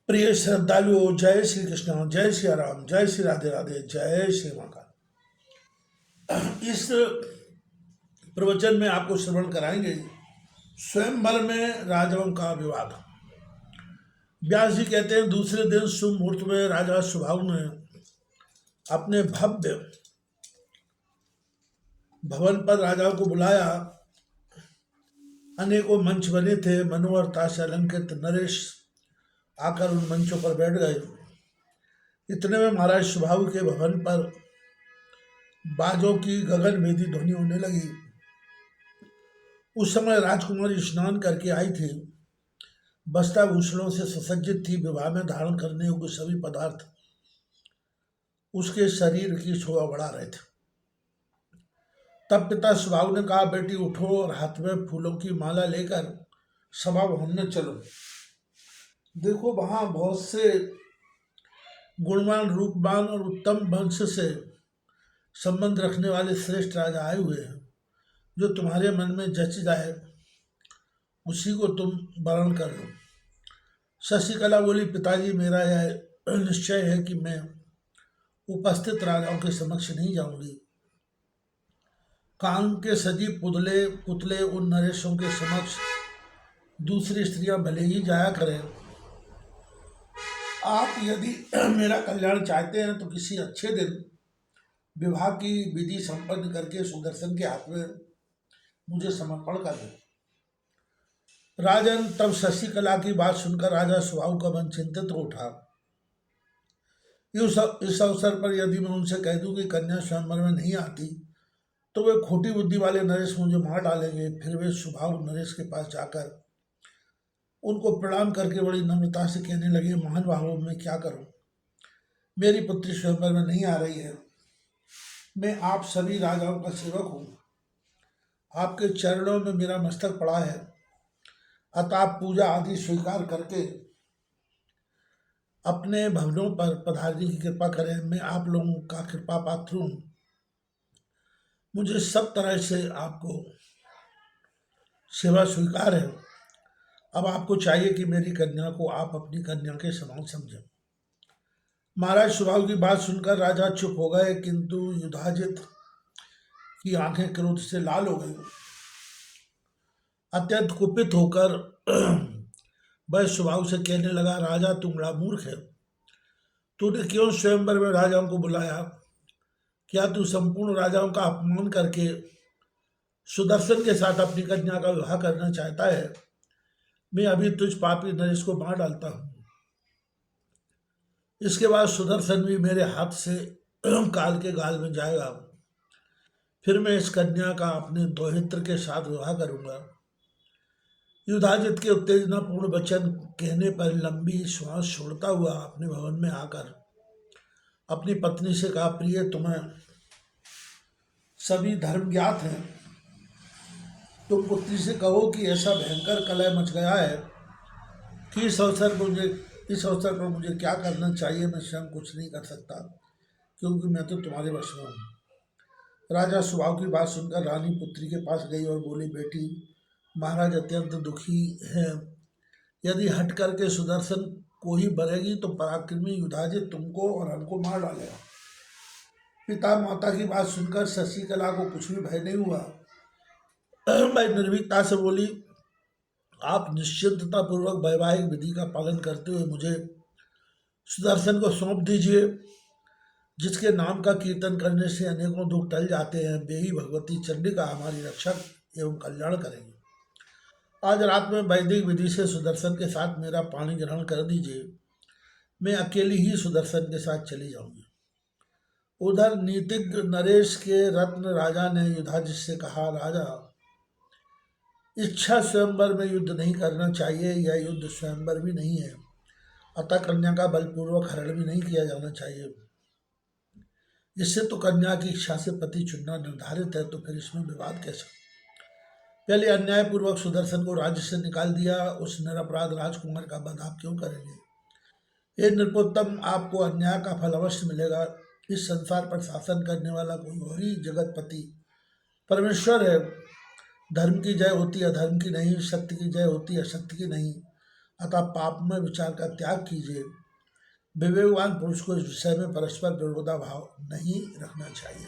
प्रिय श्रद्धालुओं, जय श्री कृष्ण, जय श्री राम, जय श्री राधे राधे, जय श्री महाकाल। इस प्रवचन में आपको श्रवण कराएंगे स्वयंवर में राजाओं का विवाद। व्यास जी कहते हैं, दूसरे दिन शुभ मुहूर्त में राजा सुबाहु ने अपने भव्य भवन पर राजाओं को बुलाया। अनेकों मंच बने थे। मनोहरता से अलंकृत नरेश आकर उन मंचों पर बैठ गए। इतने में महाराज सुबाहु के भवन पर बाजों की गगनभेदी ध्वनि होने लगी। उस समय राजकुमारी स्नान करके आई थी। वस्त्राभूषणों से सुसज्जित थी। विवाह में धारण करने योग्य सभी पदार्थ उसके शरीर की शोभा बढ़ा रहे थे। तब पिता सुबाहु ने कहा, बेटी उठो और हाथ में फूलों की माला लेकर सभा भवन में चलो। देखो, वहां बहुत से गुणवान, रूपवान और उत्तम वंश से संबंध रखने वाले श्रेष्ठ राजा आए हुए हैं। जो तुम्हारे मन में जच जाए उसी को तुम वरण कर लो। शशिकला बोली, पिताजी, मेरा यह निश्चय है कि मैं उपस्थित राजाओं के समक्ष नहीं जाऊंगी। कांग के सजीव पुतले उन नरेशों के समक्ष दूसरी स्त्रियां भले ही जाया करें। आप यदि मेरा कल्याण चाहते हैं तो किसी अच्छे दिन विवाह की विधि संपन्न करके सुदर्शन के हाथ में मुझे समर्पण कर दें। राजन, तब शशिकला की बात सुनकर राजा सुबाहु का मन चिंतित हो उठा। इस अवसर पर यदि मैं उनसे कह दूं कि कन्या स्वयंवर में नहीं आती तो वे खोटी बुद्धि वाले नरेश मुझे मार डालेंगे। फिर वे सुबाहु नरेश के पास जाकर उनको प्रणाम करके बड़ी नम्रता से कहने लगे, महान भावों, मैं क्या करूं? मेरी पुत्री स्वयंवर में नहीं आ रही है। मैं आप सभी राजाओं का सेवक हूं। आपके चरणों में मेरा मस्तक पड़ा है। अतः आप पूजा आदि स्वीकार करके अपने भवनों पर पधारने की कृपा करें। मैं आप लोगों का कृपा पात्र हूं। मुझे सब तरह से आपको सेवा स्वीकार है। अब आपको चाहिए कि मेरी कन्या को आप अपनी कन्या के समान समझें। महाराज सुबाहु की बात सुनकर राजा चुप हो गए, किंतु युधाजित की आंखें क्रोध से लाल हो गई। अत्यंत कुपित होकर वह सुबाहु से कहने लगा, राजा, तुम बड़ा मूर्ख है। तूने क्यों स्वयंवर में राजाओं को बुलाया? क्या तू संपूर्ण राजाओं का अपमान करके सुदर्शन के साथ अपनी कन्या का विवाह करना चाहता है? मैं अभी तुझ पापी नरेश को मार डालता हूं। इसके बाद सुदर्शन भी मेरे हाथ से काल के गाल में जाएगा। फिर मैं इस कन्या का अपने दोहित्र के साथ विवाह करूंगा। युधाजित के उत्तेजनापूर्ण वचन कहने पर लंबी श्वास छोड़ता हुआ अपने भवन में आकर अपनी पत्नी से कहा, प्रिय, तुम्हें सभी धर्म ज्ञात हैं। तुम पुत्री से कहो कि ऐसा भयंकर कलह मच गया है कि इस अवसर पर मुझे क्या करना चाहिए मैं स्वयं कुछ नहीं कर सकता, क्योंकि मैं तो तुम्हारे वश में हूँ। राजा सुबाहु की बात सुनकर रानी पुत्री के पास गई और बोली, बेटी, महाराज अत्यंत दुखी हैं। यदि हट करके सुदर्शन को ही बरेगी तो पराक्रमी युधाजित तुमको और हमको मार डालेगा। पिता माता की बात सुनकर शशिकला को कुछ भी भय नहीं हुआ। मैं निर्भीकता से बोली, आप निश्चिंतता पूर्वक वैवाहिक विधि का पालन करते हुए मुझे सुदर्शन को सौंप दीजिए, जिसके नाम का कीर्तन करने से अनेकों दुख टल जाते हैं। वे ही भगवती चंडिका हमारी रक्षक एवं कल्याण करेंगे। आज रात में वैदिक विधि से सुदर्शन के साथ मेरा पानी ग्रहण कर दीजिए। मैं अकेली ही सुदर्शन के साथ चली जाऊंगी। उधर नीतिज्ञ नरेश के रत्न राजा ने युधाजित से कहा, राजा, इच्छा स्वयंवर में युद्ध नहीं करना चाहिए। यह युद्ध स्वयंवर भी नहीं है, अतः कन्या का बलपूर्वक हरण भी नहीं किया जाना चाहिए। इससे तो कन्या की इच्छा से पति चुनना निर्धारित है, तो फिर इसमें विवाद कैसे? पहले अन्यायपूर्वक सुदर्शन को राज्य से निकाल दिया, उस निरपराध राजकुमार का वध आप क्यों करेंगे? ये नृपोत्तम, आपको अन्याय का फल अवश्य मिलेगा। इस संसार पर शासन करने वाला कोई और ही जगतपति परमेश्वर है। धर्म की जय होती है अधर्म की नहीं, सत्य की जय होती है असत्य की नहीं। अतः पाप में विचार का त्याग कीजिए। विवेकवान पुरुष को इस विषय में परस्पर विरोधाभाव नहीं रखना चाहिए।